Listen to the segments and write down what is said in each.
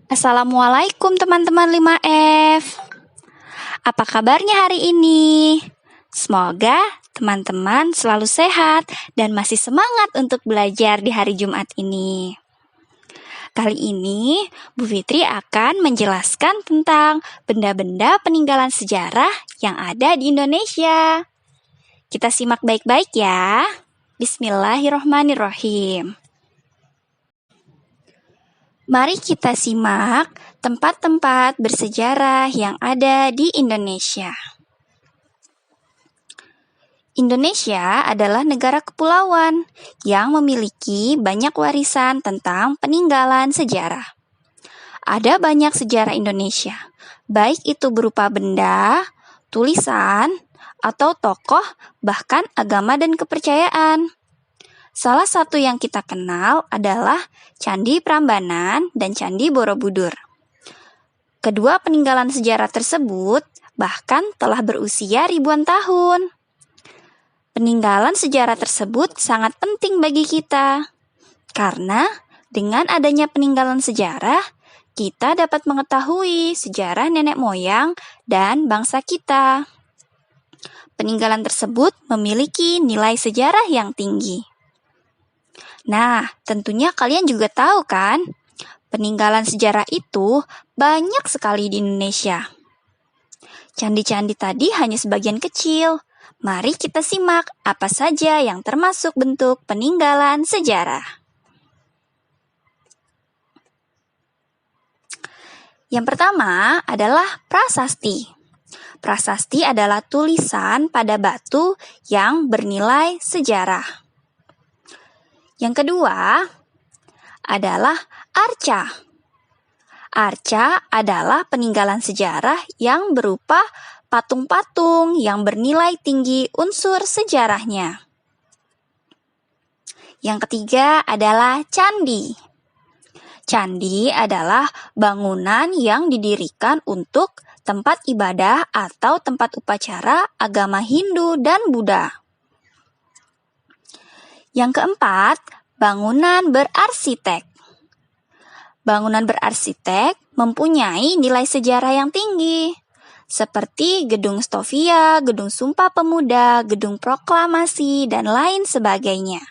Assalamualaikum teman-teman 5F. Apa kabarnya hari ini? Semoga teman-teman selalu sehat dan masih semangat untuk belajar di hari Jumat ini. Kali ini Bu Fitri akan menjelaskan tentang benda-benda peninggalan sejarah yang ada di Indonesia. Kita simak baik-baik ya. Bismillahirrohmanirrohim. Mari kita simak tempat-tempat bersejarah yang ada di Indonesia. Indonesia adalah negara kepulauan yang memiliki banyak warisan tentang peninggalan sejarah. Ada banyak sejarah Indonesia, baik itu berupa benda, tulisan, atau tokoh, bahkan agama dan kepercayaan. Salah satu yang kita kenal adalah Candi Prambanan dan Candi Borobudur. Kedua peninggalan sejarah tersebut bahkan telah berusia ribuan tahun. Peninggalan sejarah tersebut sangat penting bagi kita, karena dengan adanya peninggalan sejarah, kita dapat mengetahui sejarah nenek moyang dan bangsa kita. Peninggalan tersebut memiliki nilai sejarah yang tinggi. Nah, tentunya kalian juga tahu kan, peninggalan sejarah itu banyak sekali di Indonesia. Candi-candi tadi hanya sebagian kecil. Mari kita simak apa saja yang termasuk bentuk peninggalan sejarah. Yang pertama adalah prasasti. Prasasti adalah tulisan pada batu yang bernilai sejarah. Yang kedua adalah arca. Arca adalah peninggalan sejarah yang berupa patung-patung yang bernilai tinggi unsur sejarahnya. Yang ketiga adalah candi. Candi adalah bangunan yang didirikan untuk tempat ibadah atau tempat upacara agama Hindu dan Buddha. Yang keempat, bangunan berarsitek. Bangunan berarsitek mempunyai nilai sejarah yang tinggi, seperti Gedung Stovia, Gedung Sumpah Pemuda, Gedung Proklamasi, dan lain sebagainya.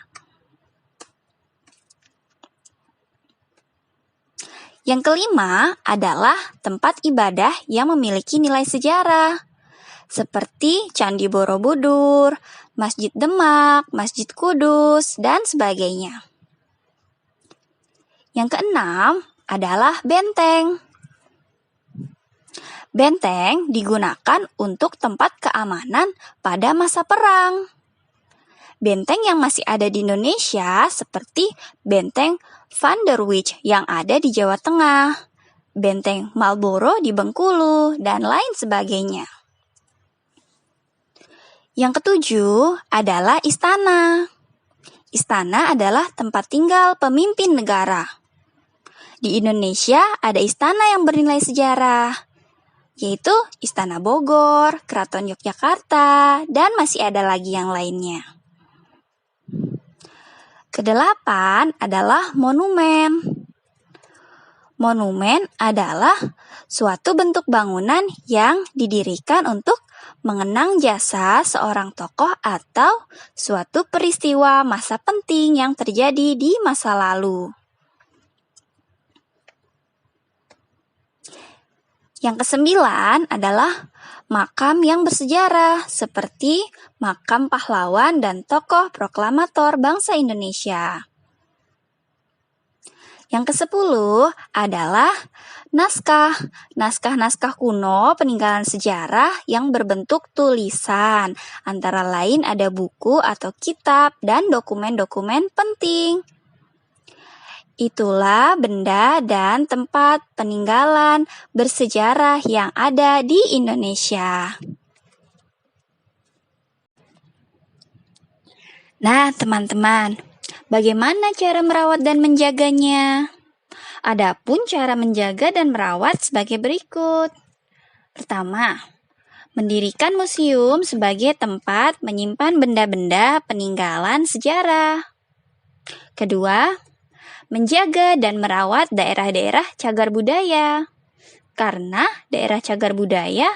Yang kelima adalah tempat ibadah yang memiliki nilai sejarah, seperti Candi Borobudur, Masjid Demak, Masjid Kudus, dan sebagainya. Yang keenam adalah benteng. Benteng digunakan untuk tempat keamanan pada masa perang. Benteng yang masih ada di Indonesia seperti Benteng Van der Wijk yang ada di Jawa Tengah, Benteng Marlborough di Bengkulu, dan lain sebagainya. Yang ketujuh adalah istana. Istana adalah tempat tinggal pemimpin negara. Di Indonesia ada istana yang bernilai sejarah, yaitu Istana Bogor, Keraton Yogyakarta, dan masih ada lagi yang lainnya. Kedelapan adalah monumen. Monumen adalah suatu bentuk bangunan yang didirikan untuk mengenang jasa seorang tokoh atau suatu peristiwa masa penting yang terjadi di masa lalu. Yang kesembilan adalah makam yang bersejarah, seperti makam pahlawan dan tokoh proklamator bangsa Indonesia. Yang kesepuluh adalah naskah. Naskah-naskah kuno peninggalan sejarah yang berbentuk tulisan. Antara lain ada buku atau kitab dan dokumen-dokumen penting. Itulah benda dan tempat peninggalan bersejarah yang ada di Indonesia. Nah, teman-teman, bagaimana cara merawat dan menjaganya? Adapun cara menjaga dan merawat sebagai berikut. Pertama, mendirikan museum sebagai tempat menyimpan benda-benda peninggalan sejarah. Kedua, menjaga dan merawat daerah-daerah cagar budaya. Karena daerah cagar budaya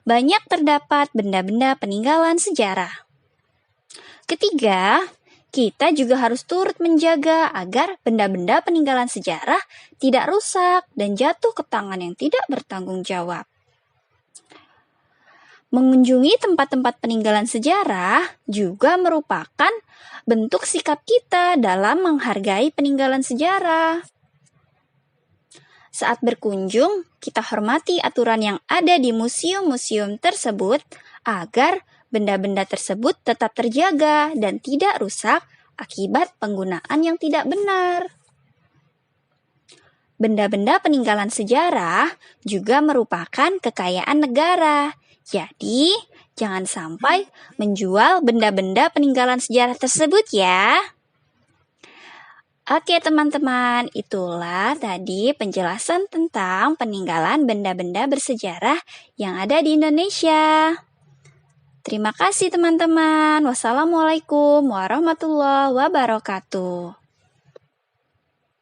banyak terdapat benda-benda peninggalan sejarah. Ketiga, kita juga harus turut menjaga agar benda-benda peninggalan sejarah tidak rusak dan jatuh ke tangan yang tidak bertanggung jawab. Mengunjungi tempat-tempat peninggalan sejarah juga merupakan bentuk sikap kita dalam menghargai peninggalan sejarah. Saat berkunjung, kita hormati aturan yang ada di museum-museum tersebut agar benda-benda tersebut tetap terjaga dan tidak rusak akibat penggunaan yang tidak benar. Benda-benda peninggalan sejarah juga merupakan kekayaan negara. Jadi, jangan sampai menjual benda-benda peninggalan sejarah tersebut ya. Oke teman-teman, itulah tadi penjelasan tentang peninggalan benda-benda bersejarah yang ada di Indonesia. Terima kasih teman-teman. Wassalamualaikum warahmatullahi wabarakatuh.